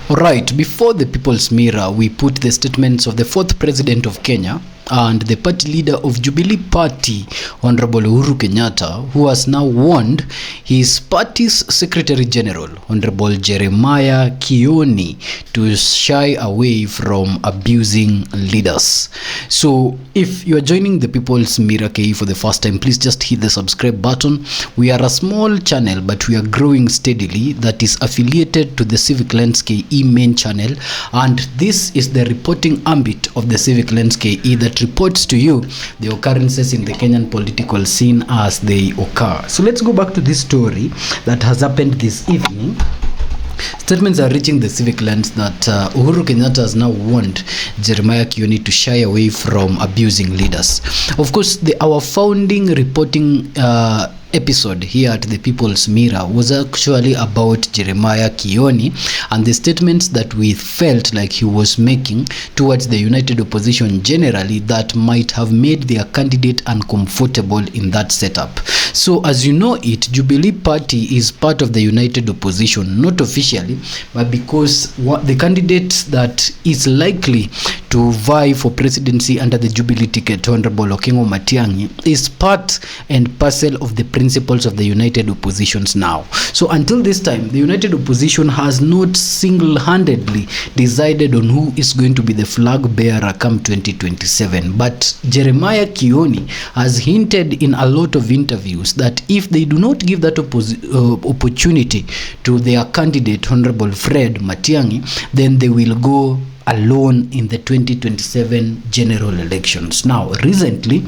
Alright, before the People's Mirror, we put the statements of the fourth president of Kenya and the party leader of Jubilee Party, Honorable Uhuru Kenyatta, who has now warned his party's Secretary General, Honorable Jeremiah Kioni, to shy away from abusing leaders. So, if you are joining the People's Mirror KE for the first time, please just hit the subscribe button. We are a small channel, but we are growing steadily, that is affiliated to the Civic Lens KE main channel, and this is the reporting ambit of the Civic Lens KE that reports to you the occurrences in the Kenyan political scene as they occur. So let's go back to this story that has happened this evening. Statements are reaching the Civic Lens that Uhuru Kenyatta has now warned Jeremiah Kioni to shy away from abusing leaders. Of course, our founding reporting episode here at the People's Mirror was actually about Jeremiah Kioni and the statements that we felt like he was making towards the United Opposition generally that might have made their candidate uncomfortable in that setup. So as you know it, Jubilee Party is part of the United Opposition, not officially, but because the candidate that is likely to vie for presidency under the Jubilee ticket, Honorable Okengo Matiang'i, is part and parcel of the principles of the United Oppositions now. So until this time, the United Opposition has not single-handedly decided on who is going to be the flag bearer come 2027. But Jeremiah Kioni has hinted in a lot of interviews that if they do not give that opportunity to their candidate, Honorable Fred Matiang'i, then they will go alone in the 2027 general elections. Now, recently,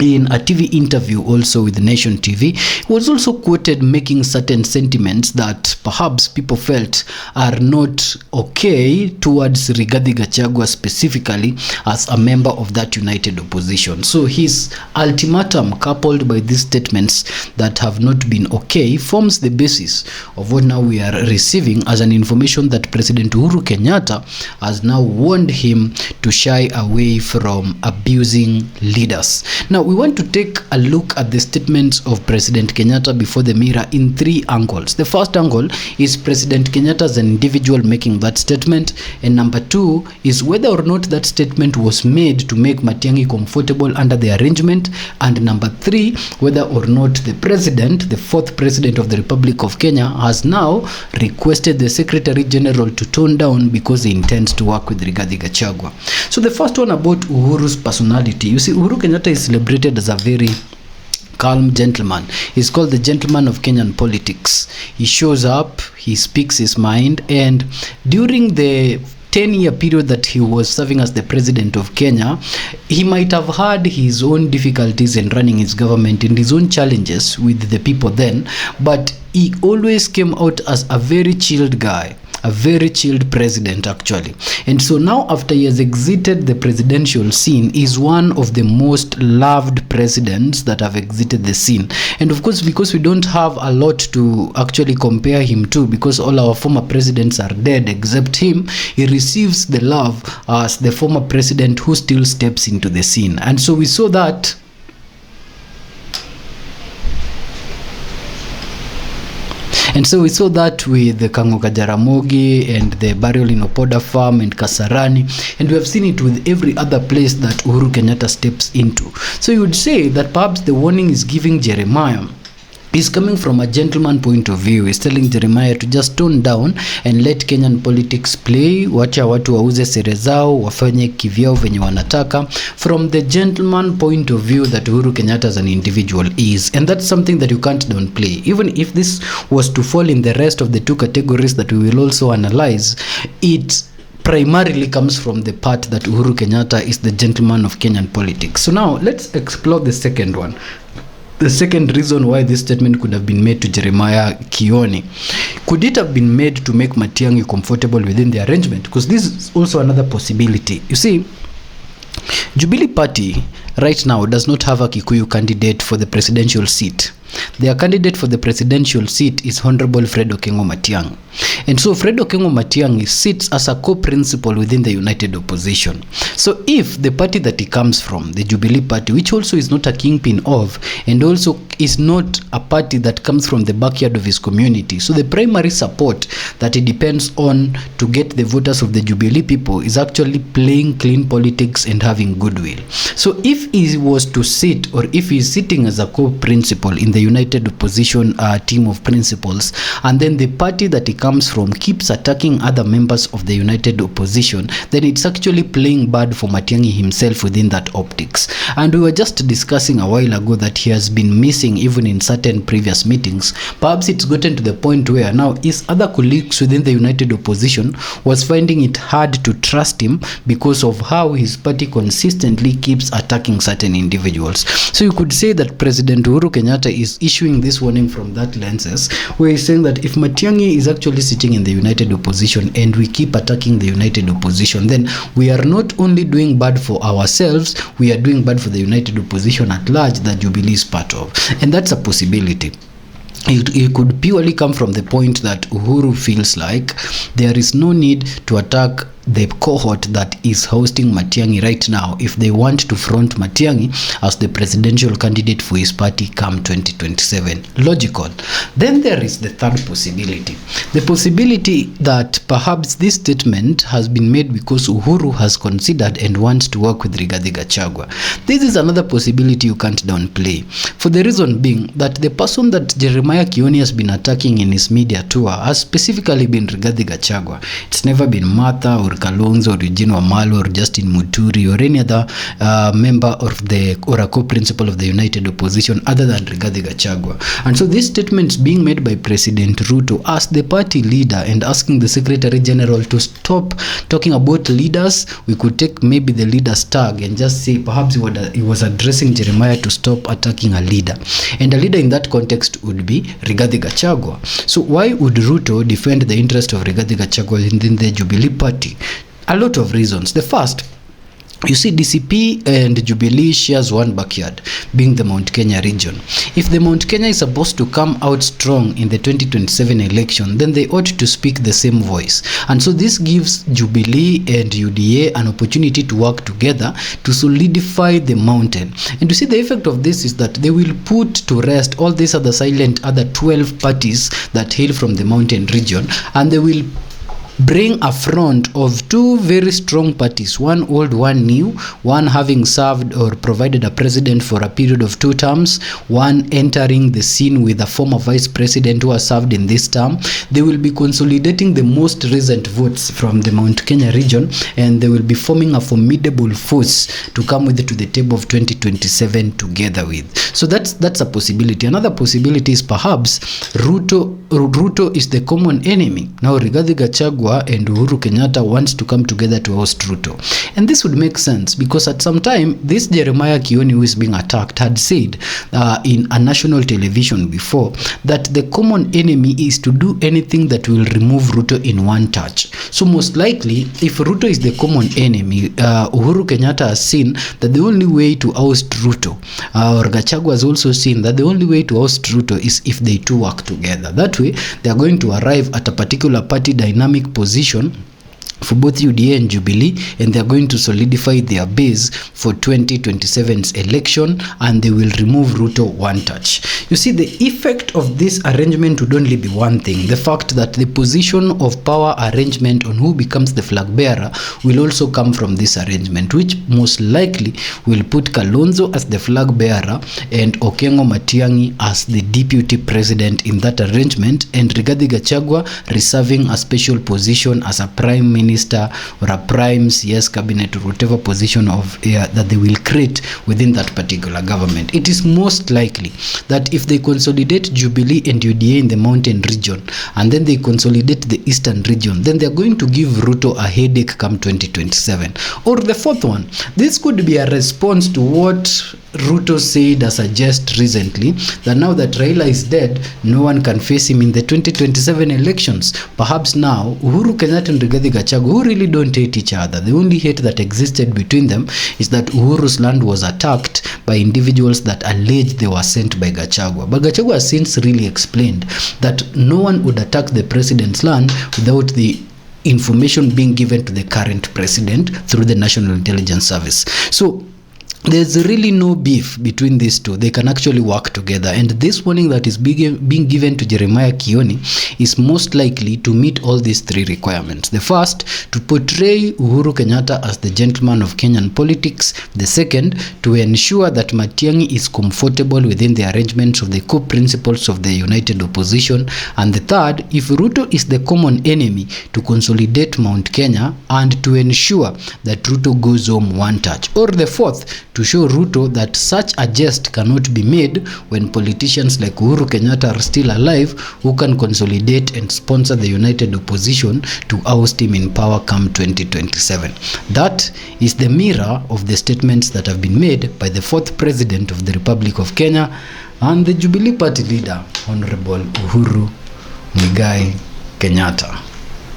in a TV interview also with Nation TV, he was also quoted making certain sentiments that perhaps people felt are not okay towards Rigathi Gachagua specifically as a member of that United Opposition. So his ultimatum, coupled by these statements that have not been okay, forms the basis of what now we are receiving as an information that President Uhuru Kenyatta has now warned him to shy away from abusing leaders. Now, we want to take a look at the statements of President Kenyatta before the Mirror in three angles. The first angle is President Kenyatta as an individual making that statement, and number two is whether or not that statement was made to make Matiang'i comfortable under the arrangement, and number three, whether or not the president, the fourth president of the Republic of Kenya, has now requested the Secretary General to tone down because he intends to work with Rigathi Gachagua. So the first one about Uhuru's personality. You see, Uhuru Kenyatta is celebrated as a very calm gentleman. He's called the gentleman of Kenyan politics. He shows up, he speaks his mind, and during the 10-year period that he was serving as the president of Kenya, he might have had his own difficulties in running his government and his own challenges with the people then, but he always came out as a very chilled guy, a very chilled president actually. And so now, after he has exited the presidential scene, is one of the most loved presidents that have exited the scene. And of course, because we don't have a lot to actually compare him to, because all our former presidents are dead except him, he receives the love as the former president who still steps into the scene. And so we saw that with the Kangoka Jaramogi and the burial in Opoda Farm and Kasarani, and we have seen it with every other place that Uhuru Kenyatta steps into. So you would say that perhaps the warning is giving Jeremiah is coming from a gentleman point of view. He's telling Jeremiah to just tone down and let Kenyan politics play. Wacha watu wauze sere zao, wafanye kivyao venye wanataka, from the gentleman point of view that Uhuru Kenyatta as an individual is. And that's something that you can't downplay. Even if this was to fall in the rest of the two categories that we will also analyze, it primarily comes from the part that Uhuru Kenyatta is the gentleman of Kenyan politics. So now let's explore the second one. The second reason why this statement could have been made to Jeremiah Kioni. Could it have been made to make Matiang'i comfortable within the arrangement? Because this is also another possibility. You see, Jubilee Party right now does not have a Kikuyu candidate for the presidential seat. Their candidate for the presidential seat is Honorable Fred Okengo Matiang'i. And so Fred Okengo Matiang'i sits as a co-principal within the United Opposition. So if the party that he comes from, the Jubilee Party, which also is not a kingpin of, and also is not a party that comes from the backyard of his community, so the primary support that he depends on to get the voters of the Jubilee people is actually playing clean politics and having goodwill. So if he was to sit, or if he's sitting as a co-principal in the United Opposition team of principals, and then the party that he comes from keeps attacking other members of the United Opposition, then it's actually playing bad for Matiang'i himself within that optics. And we were just discussing a while ago that he has been missing even in certain previous meetings. Perhaps it's gotten to the point where now his other colleagues within the United Opposition was finding it hard to trust him because of how his party consistently keeps attacking certain individuals. So you could say that President Uhuru Kenyatta is issuing this warning from that lenses, where he's saying that if Matiang'i is actually sitting in the United Opposition and we keep attacking the United Opposition, then we are not only doing bad for ourselves, we are doing bad for the United Opposition at large that Jubilee is part of. And that's a possibility. It could purely come from the point that Uhuru feels like there is no need to attack the cohort that is hosting Matiang'i right now if they want to front Matiang'i as the presidential candidate for his party come 2027. Logical. Then there is the third possibility. The possibility that perhaps this statement has been made because Uhuru has considered and wants to work with Rigathi Gachagua. This is another possibility you can't downplay, for the reason being that the person that Jeremiah Kioni has been attacking in his media tour has specifically been Rigathi Gachagua. It's never been Martha or Kalonzo or Eugene Wamalwa or Justin Muturi or any other member of the or a co-principal of the United Opposition other than Rigathi Gachagua. And so this statement is being made by President Ruto as the party leader and asking the Secretary General to stop talking about leaders. We could take maybe the leader's tag and just say perhaps he was addressing Jeremiah to stop attacking a leader. And a leader in that context would be Rigathi Gachagua. So why would Ruto defend the interest of Rigathi Gachagua within the Jubilee Party? A lot of reasons. The first, you see, DCP and Jubilee shares one backyard, being the Mount Kenya region. If the Mount Kenya is supposed to come out strong in the 2027 election, then they ought to speak the same voice. And so this gives Jubilee and UDA an opportunity to work together to solidify the mountain. And you see, the effect of this is that they will put to rest all these other 12 parties that hail from the mountain region, and they will bring a front of two very strong parties, one old, one new, one having served or provided a president for a period of 2 terms, one entering the scene with a former vice president who has served in this term. They will be consolidating the most recent votes from the Mount Kenya region, and they will be forming a formidable force to come with it to the table of 2027 together with. So that's a possibility. Another possibility is perhaps Ruto is the common enemy. Now Rigathi Gachagua and Uhuru Kenyatta wants to come together to oust Ruto. And this would make sense because at some time, this Jeremiah Kioni who is being attacked had said in a national television before that the common enemy is to do anything that will remove Ruto in one touch. So most likely, if Ruto is the common enemy, Uhuru Kenyatta has seen that the only way to oust Ruto, or Gachagua has also seen that the only way to oust Ruto is if they two work together. That way, they are going to arrive at a particular party dynamic position for both UDA and Jubilee, and they are going to solidify their base for 2027's election, and they will remove Ruto one touch. You see, the effect of this arrangement would only be one thing: the fact that the position of power arrangement on who becomes the flag bearer will also come from this arrangement, which most likely will put Kalonzo as the flag bearer and Okengo Matiang'i as the deputy president in that arrangement, and Rigathi Gachagua reserving a special position as a prime minister or a prime CS cabinet or whatever position of that they will create within that particular government. It is most likely that if they consolidate Jubilee and UDA in the mountain region and then they consolidate the eastern region, then they are going to give Ruto a headache come 2027. Or the fourth one, this could be a response to what Ruto said as a jest recently that now that Raila is dead, no one can face him in the 2027 elections. Perhaps now, Uhuru Kenyatta and Rigathi Gachagua, who really don't hate each other, the only hate that existed between them is that Uhuru's land was attacked by individuals that alleged they were sent by Gachagua. But Gachagua has since really explained that no one would attack the president's land without the information being given to the current president through the National Intelligence Service. So there's really no beef between these two. They can actually work together, and this warning that is being given to Jeremiah Kioni is most likely to meet all these three requirements. The first, to portray Uhuru Kenyatta as the gentleman of Kenyan politics. The second, to ensure that Matiang'i is comfortable within the arrangements of the core principles of the united opposition. And the third, if Ruto is the common enemy, to consolidate Mount Kenya and to ensure that Ruto goes home one touch. Or the fourth, to show Ruto that such a jest cannot be made when politicians like Uhuru Kenyatta are still alive, who can consolidate and sponsor the united opposition to oust him in power come 2027. That is the mirror of the statements that have been made by the fourth president of the Republic of Kenya and the Jubilee Party leader, Honorable Uhuru Kenyatta.